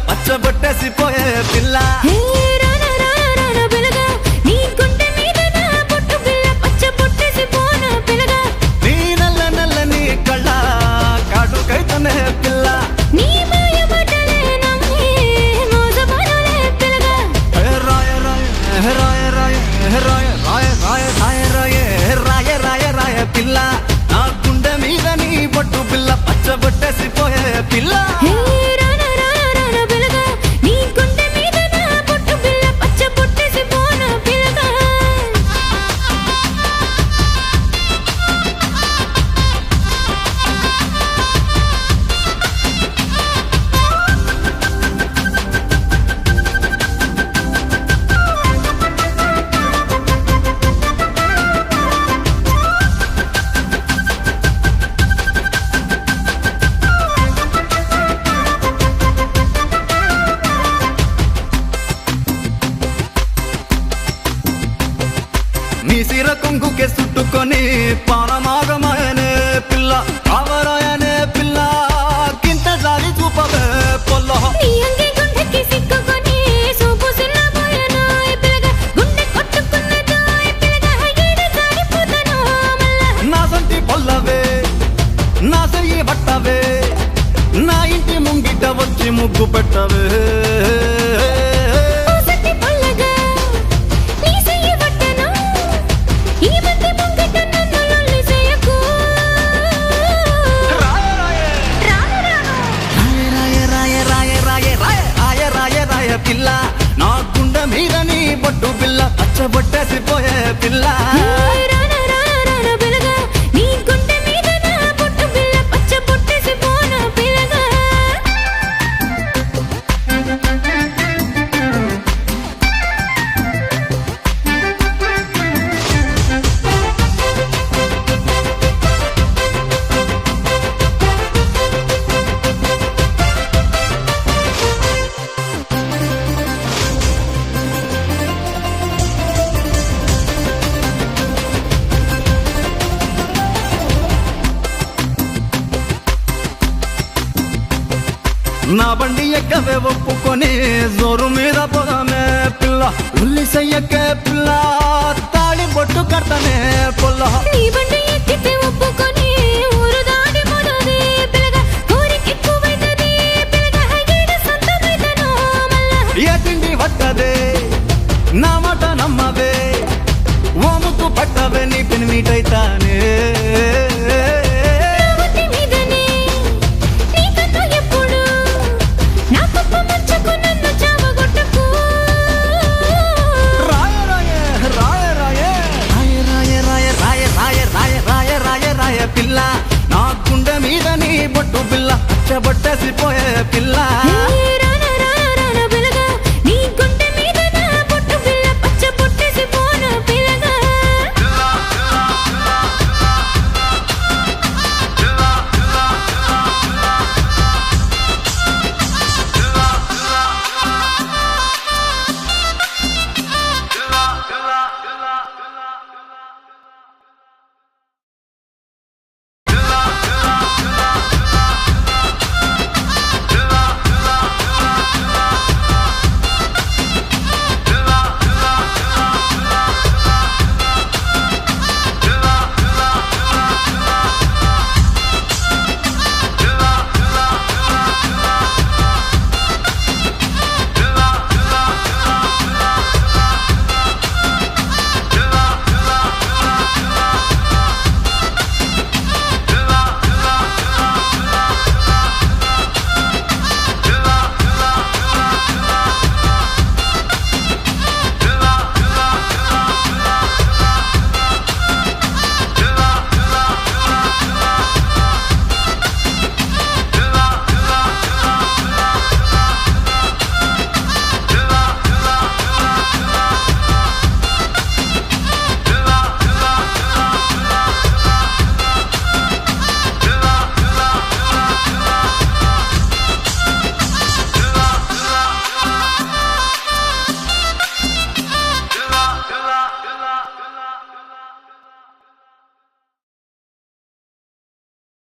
పచ్చబొట్టేసిపోయే పిల్ల నీ నల్ల నల్లని కళ్ళ కాటుకైతనే పిల్ల రాయ రాయ రాయ రాయ రాయ రాయ రాయ రాయ రాయ రాయ పిల్ల నా గుండె మీద నీ బొట్టు పిల్ల పచ్చబొట్టేసిపోయే పిల్ల నీ సిర కొంగుకే చుట్టుకొని పానమాగమయనే పిల్ల కావరాయనే పిల్ల కింత జాలి చూపవే పొల్ల నా సంటి పొల్లవే నా చెయ్యి పట్టవే నా ఇంటి ముంగిట వచ్చి ముగ్గు పెట్టవే పిల్ల నా గుండె మీద నీ బొట్టు పిల్ల పచ్చబొట్టేసిపోయే పిల్ల నా బండి ఎక్కవే ఒప్పుకొని జోరు మీద పోదామే పిల్ల ఉల్లి సయ్యకే పిల్ల తాడి బొట్టు కడతానే పొల్ల ఏ తిండి పట్టదే నా మాట నమ్మవే ఓముతు పట్టవే నీ పిన్ మీటైతానే పిల్ల నా గుండె మీద నీ బొట్టు పిల్ల పచ్చబొట్టేసిపోయే పిల్ల